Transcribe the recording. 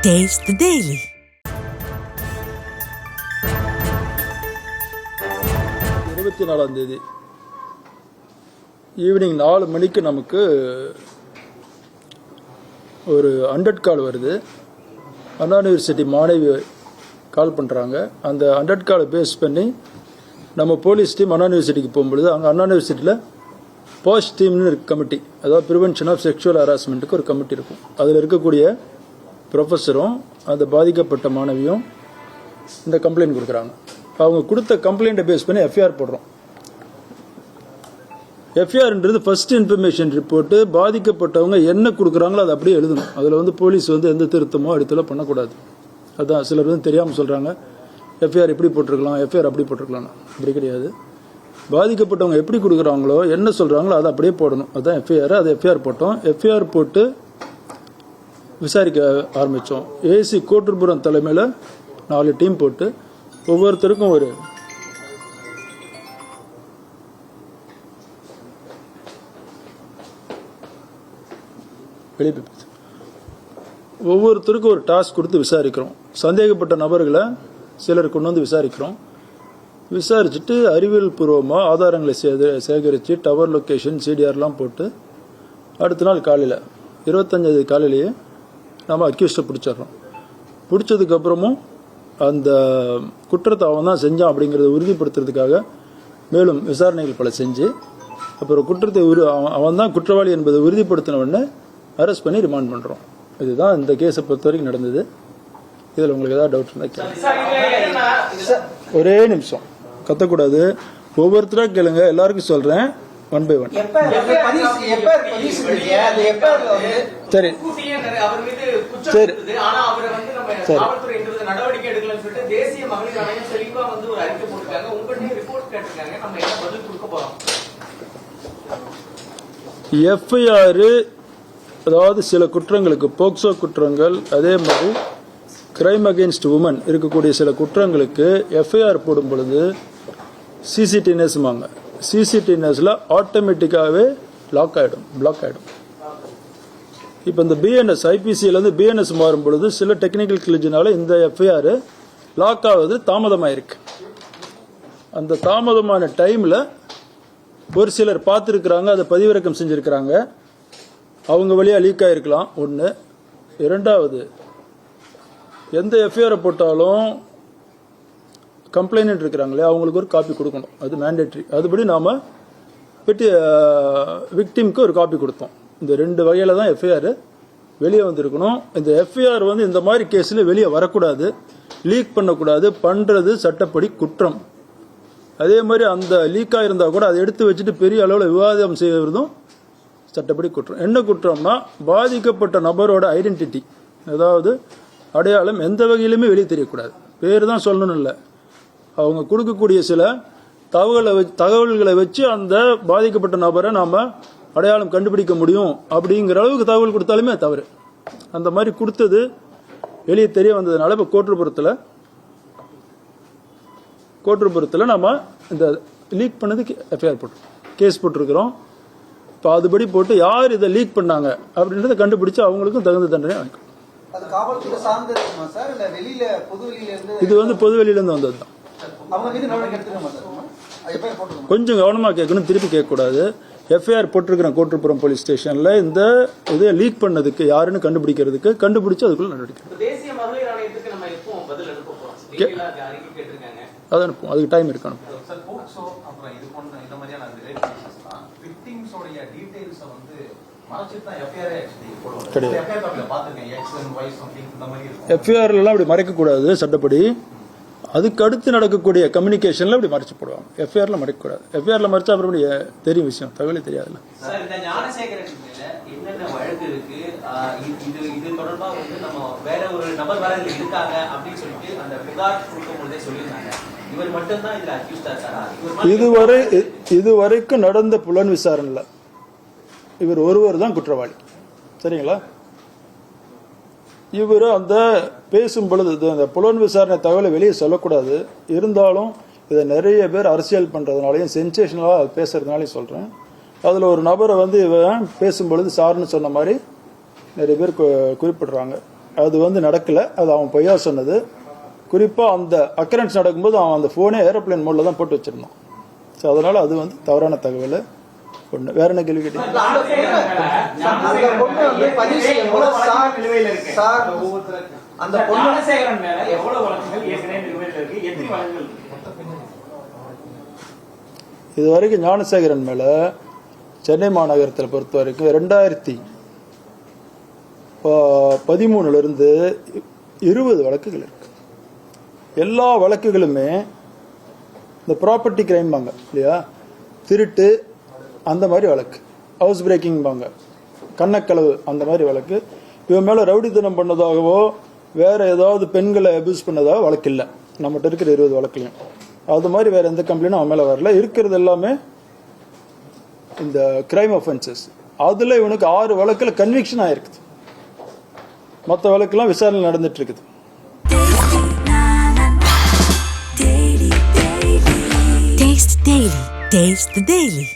Taste the Daily. தேதி evening 4 மணிக்கு நமக்கு ஒரு 100 கால் வருது. அண்ணா யூனிவர்சிட்டி மாணவி கால் பண்ணுறாங்க. அந்த 100 காலை பேஸ் பண்ணி நம்ம போலீஸ் டீம் அண்ணா யூனிவர்சிட்டிக்கு போகும்பொழுது அங்கே அண்ணா யூனிவர்சிட்டியில் பாஷ் டீம்னு ஒரு கமிட்டி, அதாவது ப்ரிவென்ஷன் ஆஃப் செக்ஷுவல் ஹராஸ்மெண்ட்டுக்கு ஒரு கமிட்டி இருக்கும். அதில் இருக்கக்கூடிய ப்ரொஃபஸரும் அந்த பாதிக்கப்பட்ட மாணவியும் இந்த கம்ப்ளைண்ட் கொடுக்குறாங்க. அவங்க கொடுத்த கம்ப்ளைண்ட்டை பேஸ் பண்ணி எஃப்ஐஆர் போடுறோம். எஃப்ஐஆர்ன்றது ஃபர்ஸ்ட் இன்ஃபர்மேஷன் ரிப்போர்ட்டு. பாதிக்கப்பட்டவங்க என்ன கொடுக்குறாங்களோ அதை அப்படியே எழுதணும். அதில் போலீஸ் எந்த திருத்தமோ அடுத்தல பண்ணக்கூடாது. அதான் சிலர் தெரியாமல் சொல்கிறாங்க, எஃப்ஐஆர் இப்படி போட்டிருக்கலாம், எஃப்ஐஆர் அப்படி போட்டிருக்கலாம். அப்படி கிடையாது. பாதிக்கப்பட்டவங்க எப்படி கொடுக்குறாங்களோ என்ன சொல்கிறாங்களோ அதை அப்படியே போடணும். அதுதான் எஃப்ஐஆர். அது எஃப்ஐஆர் போட்டோம். எஃப்ஐஆர் போட்டு விசாரிக்க ஆரம்பித்தோம். ஏசி கோட்டூர்புரம் தலைமையில் 4 டீம் போட்டு ஒவ்வொருத்தருக்கும் ஒரு டாஸ்க் கொடுத்து விசாரிக்கிறோம். சந்தேகப்பட்ட நபர்களை சிலர் கொண்டு வந்து விசாரிக்கிறோம். விசாரிச்சுட்டு அறிவியல் பூர்வமாக ஆதாரங்களை சேகரித்து டவர் லொக்கேஷன் சிடிஆர்லாம் போட்டு அடுத்த நாள் காலையில் 25 காலையிலேயே நம்ம அக்யூஸ்டை பிடிச்சிடுறோம். பிடிச்சதுக்கப்புறமும் அந்த குற்றத்தை அவன் தான் செஞ்சான் அப்படிங்கிறத உறுதிப்படுத்துறதுக்காக மேலும் விசாரணைகள் பல செஞ்சு அப்புறம் குற்றத்தை அவன் தான் குற்றவாளி என்பதை உறுதிப்படுத்தின உடனே அரெஸ்ட் பண்ணி ரிமாண்ட் பண்ணுறோம். இதுதான் இந்த கேஸை பொறுத்த வரைக்கும் நடந்தது. இதில் உங்களுக்கு ஏதாவது டவுட் இருந்தால் கேளுங்க. ஒரே நிமிஷம் கத்தக்கூடாது, ஒவ்வொருத்தராக கேளுங்க. எல்லாருக்கும் சொல்கிறேன், 1 by 1. சரி சரி சரி. எஃப்ஐஆர் அதாவது சில குற்றங்களுக்கு, போக்சோ குற்றங்கள், அதே மாதிரி கிரைம் அகெயின்ஸ்ட் உமன் இருக்கக்கூடிய சில குற்றங்களுக்கு எஃப்ஐஆர் போடும் பொழுது சிசிடிஎன்எஸ்மாங்க. சிசிடிஎன்எஸ்ல ஆட்டோமேட்டிக்காகவே பிளாக் ஆகிடும். இப்போ இந்த பிஎன்எஸ் ஐபிசியிலேருந்து பிஎன்எஸ் மாறும் பொழுது சில டெக்னிக்கல் கிளிஜினால இந்த எஃப்ஐஆர் லாக் ஆகுது தாமதமாயிருக்கு. அந்த தாமதமான டைமில் ஒரு சிலர் பார்த்துருக்குறாங்க, அதை பதிவிறக்கம் செஞ்சுருக்கிறாங்க, அவங்க வழியாக லீக் ஆகிருக்கலாம். ஒன்று. இரண்டாவது, எந்த எஃப்ஐஆரை போட்டாலும் கம்ப்ளைண்ட் இருக்கிறாங்களே அவங்களுக்கு ஒரு காப்பி கொடுக்கணும். அது மேண்டேட்ரி. அதுபடி நாம் விக்டிம்க்கு ஒரு காப்பி கொடுத்தோம். இந்த 2 வகையில் தான் எஃப்ஐஆர் வெளியே வந்திருக்கணும். இந்த எஃப்ஐஆர் இந்த மாதிரி கேஸில் வெளியே வரக்கூடாது, லீக் பண்ணக்கூடாது. பண்ணுறது சட்டப்படி குற்றம். அதே மாதிரி அந்த லீக்காக இருந்தால் கூட அதை எடுத்து வச்சுட்டு பெரிய அளவில் விவாதம் செய்வதும் சட்டப்படி குற்றம். என்ன குற்றம்னா, பாதிக்கப்பட்ட நபரோட ஐடென்டிட்டி, அதாவது அடையாளம் எந்த வகையிலுமே வெளியே தெரியக்கூடாது. பேர் தான் சொல்லணும் இல்லை, அவங்க கொடுக்கக்கூடிய சில தகவல்களை வச்சு அந்த பாதிக்கப்பட்ட நபரை நாம் அடையாளம் கண்டுபிடிக்க முடியும் அப்படிங்கிற அளவுக்கு தகவல் கொடுத்தாலுமே தவறு. அந்த மாதிரி கொடுத்தது வெளியே தெரிய வந்ததுனால இப்போ கோட்டூர்புரத்தில் நம்ம இந்த லீக் பண்ணதுக்கு எஃப்ஐஆர் கேஸ் போட்டிருக்கிறோம். இப்போ அதுபடி போட்டு யார் இதை லீக் பண்ணாங்க அப்படின்றத கண்டுபிடிச்சு அவங்களுக்கும் தகுந்த தண்டனை வாங்கிக்கணும். இது பொது வெளியிலேருந்து வந்தது தான். கொஞ்சம் கவனமாக கேட்கணும், திருப்பி கேட்கக்கூடாது. எஃப்ஐஆர் போட்டிருக்கிறேன் கோட்டூர்புரம் போலீஸ் ஸ்டேஷனில். இந்த இதை லீக் பண்ணதுக்கு யாருன்னு கண்டுபிடிச்சு அதுக்குள்ள நடவடிக்கை அதை அனுப்பும். அதுக்கு டைம் இருக்கு. எஃப்ஐஆர்லாம் அப்படி மறைக்கக்கூடாது சட்டப்படி. அதுக்கு அடுத்து நடக்கக்கூடிய கம்யூனிகேஷன்ல அப்படி மறைச்சு போடுவாங்க. எஃப்ஐஆர்ல மறைக்கக்கூடாது. எஃப்ஐஆர்ல மறைச்சா அப்புறம் தெரியும் விஷயம், தகவலே தெரியாதுல்ல. இதுவரைக்கும் நடந்த புலன் விசாரணையில இவர் ஒருவர் தான் குற்றவாளி. சரிங்களா? இவர் அந்த பேசும் பொழுது அந்த புலன் விசாரணை தகவலை வெளியே சொல்லக்கூடாது. இருந்தாலும் இதை நிறைய பேர் அரசியல் பண்ணுறதுனாலையும் சென்சேஷனலாக பேசுறதுனாலையும் சொல்கிறேன். அதில் ஒரு நபரை இவன் பேசும்பொழுது சார்னு சொன்ன மாதிரி நிறைய பேர் குறிப்பிடுறாங்க. அது வந்து நடக்கலை, அது அவன் பொய்யா சொன்னது. குறிப்பாக அந்த அக்கரன்ஸ் நடக்கும்போது அவன் அந்த ஃபோனே ஏரோப்ளேன் மோடில் தான் போட்டு வச்சுருந்தான். ஸோ அதனால் அது வந்து தவறான தகவல். ஒன்று வேற என்ன கேள்வி கேட்டீங்க? இது வரைக்கும் ஞானசேகரன் மேல சென்னை மாநகரத்தில் பொறுத்த வரைக்கும் 2013 20 வழக்குகள் இருக்கு. எல்லா வழக்குகளுமே இந்த ப்ராப்பர்ட்டி கிரைம் பாங்க இல்லையா, திருட்டு அந்த மாதிரி வழக்கு, ஹவுஸ் பிரேக்கிங் பாங்க, கண்ணக்களவு அந்த மாதிரி வழக்கு. இவன் மேல ரவுடித்தனம் பண்ணதாகவோ வேற ஏதாவது பெண்களை அபியூஸ் பண்ணதாக வழக்கு இல்லை நம்மகிட்ட இருக்கிற 20 வழக்குலையும். அது மாதிரி வேற எந்த கம்ப்ளைண்டும் அவன் மேல வரல. இருக்கிறது எல்லாமே இந்த கிரைம் அஃபென்சஸ். அதுல இவனுக்கு 6 வழக்குல கன்விக்ஷன் ஆயிருக்குது, மற்ற வழக்கெல்லாம் விசாரணை நடந்துட்டு இருக்குது. Taste the Daily.